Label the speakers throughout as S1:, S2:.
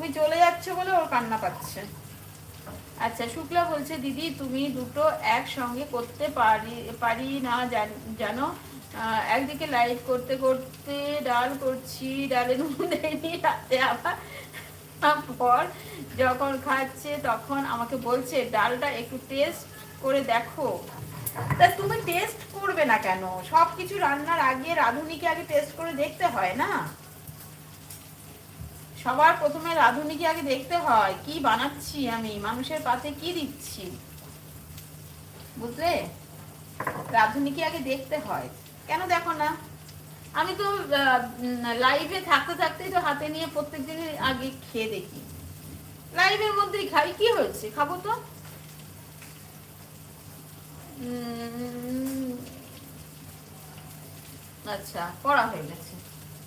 S1: তুমি চলে যাচ্ছ বলে ওর কান্না পাচ্ছে। আচ্ছা, শুক্লা বলছে দিদি তুমি দুটো একসঙ্গে করতে পারি না জানো। একদিকে লাইভ করতে করতে ডাল করছি, ডালে নুন দেয়নি, রাতে আবার পর যখন খাচ্ছে তখন আমাকে বলছে ডালটা একটু টেস্ট করে দেখো। তা তুমি টেস্ট করবে না কেন? সবকিছু রান্নার আগে রাঁধুনিকে আগে টেস্ট করে দেখতে হয় না? সবার প্রথমে রাঁধুনিকে আগে দেখতে হয় কি বানাচ্ছি আমি, মানুষের পাতে কি দিচ্ছি, বুঝলে? রাঁধুনিকে আগে দেখতে হয়। কেন দেখো না? আমি তো লাইভে থাকতে থাকতেই তো হাতে নিয়ে প্রত্যেকদিনের আগে খেয়ে দেখি, লাইভের মধ্যেই খাই, কি হয়েছে, খাবো তো। আচ্ছা, পড়া হয়ে গেছে,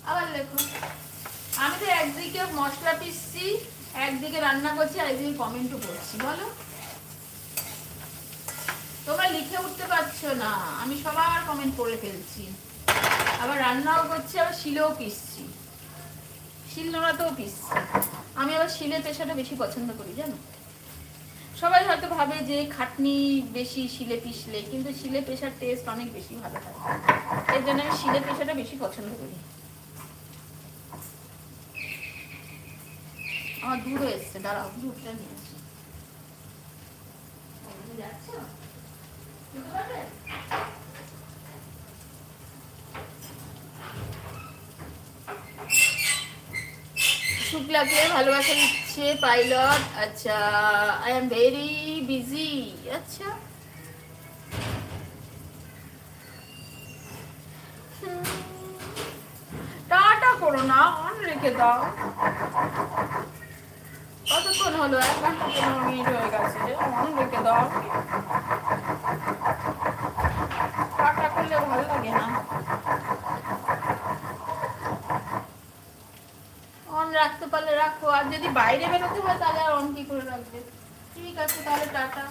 S1: আবার লেখো। আমি তো একদিকে মশলা পিসছি, একদিকে রান্না করছি, আর একদিকে কমেন্টও করছি। বলো, তোমরা লিখে উঠতে পারছো না, আমি সবার কমেন্ট পড়ে ফেলছি, আবার রান্নাও করছি, আবার শিলেও পিসছি, শিলনোড়াতেও পিসছি। আমি আবার শিলে পেশাটা বেশি পছন্দ করি, জানো। সবাই হয়তো ভাবে যে খাটনি বেশি শিলে পিসলে, কিন্তু শিলে পেশার টেস্ট অনেক বেশি ভালো হয়, এর জন্য আমি শিলে পেশাটা বেশি পছন্দ করি। আমার দুধ এসছে, দাঁড়াও দুধটা নিয়ে আসি। শুক্লাকে ভালোবাসা দিচ্ছে পাইলট। আচ্ছা, আই এম ভেরি বিজি। আচ্ছা, টাটা করো না, অন রেখে দাও। কতক্ষণ হলো? 1 ঘন্টা 15 মিনিট হয়ে গেছে, অন রেখে দাও। টাটা করলে ভালো লাগে না। অন রাখতে পারলে রাখো, আর যদি বাইরে বেরোতে হয় তাহলে আর অন কি করে রাখবে। ঠিক আছে, তাহলে টাটা।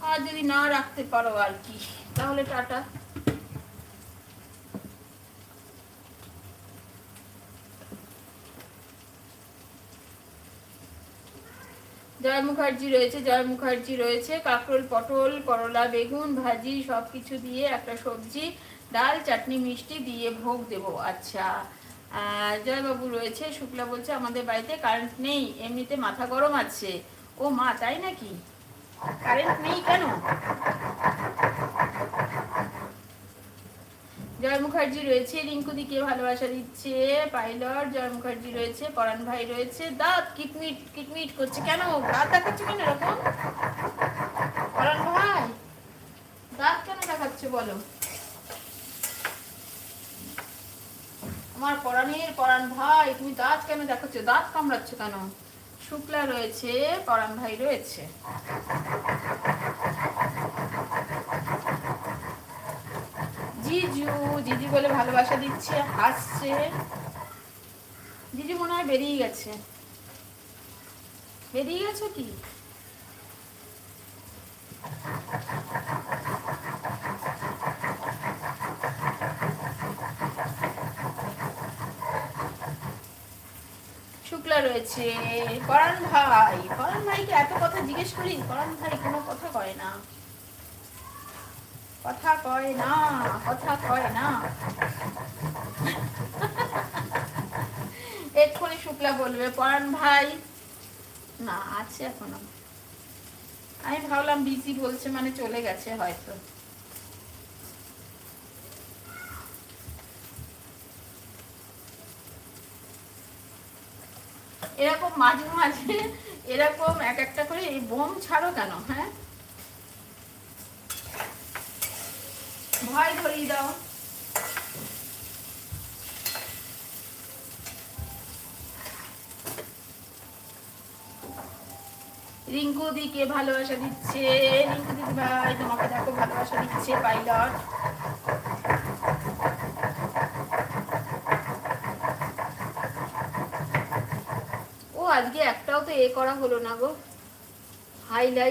S1: আর যদি না রাখতে পারো আর কি, তাহলে টাটা। জয় মুখার্জি রয়েছে, জয় মুখার্জি রয়েছে। কাঁকরোল, পটল, করলা, বেগুন ভাজি সবকিছু দিয়ে একটা সবজি, ডাল, চাটনি, মিষ্টি দিয়ে ভোগ দেব। আচ্ছা, জয়বাবু রয়েছে। শুক্লা বলছে আমাদের বাড়িতে কারেন্ট নেই, এমনিতে মাথা গরম আছে। ও মা, তাই নাকি? কারেন্ট নেই কেন? জয় মুখার্জি রয়েছে। রিঙ্কুদিকে ভালোবাসা দিচ্ছে পাইলট। জয় মুখার্জি রয়েছে, পরাণ ভাই রয়েছে। দাঁত কিটমিট কিটমিট করছে কেন? দাঁত দেখাচ্ছে কেন এরকম? পরাণ ভাই, দাঁত কেন দেখাচ্ছে বলো? আমার পরাণ ভাই, তুমি দাঁত কেন দেখাচ্ছ? দাঁত কামড়াচ্ছ কেন? শুক্লা রয়েছে, পরাণ ভাই রয়েছে। জিজু, জিজি বলে ভালোবাসা দিচ্ছে, হাসছে। জিজু মনে হয় বেরিয়ে গেছে। বেরিয়ে গেছো কি? শুক্লা রয়েছে, পরাণ ভাই। পরাণ ভাইকে এত কথা জিজ্ঞেস করি, পরাণ ভাই কোনো কথা কয় না, কথা কয় না, কথা কয় না। এক্ষুনি শুক্লা বলবে পরাণ ভাই না, আছে এখনো। আমি ভাবলাম বিজি বলছে মানে চলে গেছে হয়তো। এরকম মাঝে মাঝে এরকম এক একটা করে এই বোম ছাড়ো কেন? হ্যাঁ, ভয় ধরিয়ে দাও। রিঙ্কু দিকে ভালোবাসা দিচ্ছে, রিঙ্কু দিদি ভাই তোমাকে দেখো ভালোবাসা দিচ্ছে পাইলট। ও আজকে একটাও তো এ করা হলো না গো, হাইলাইট।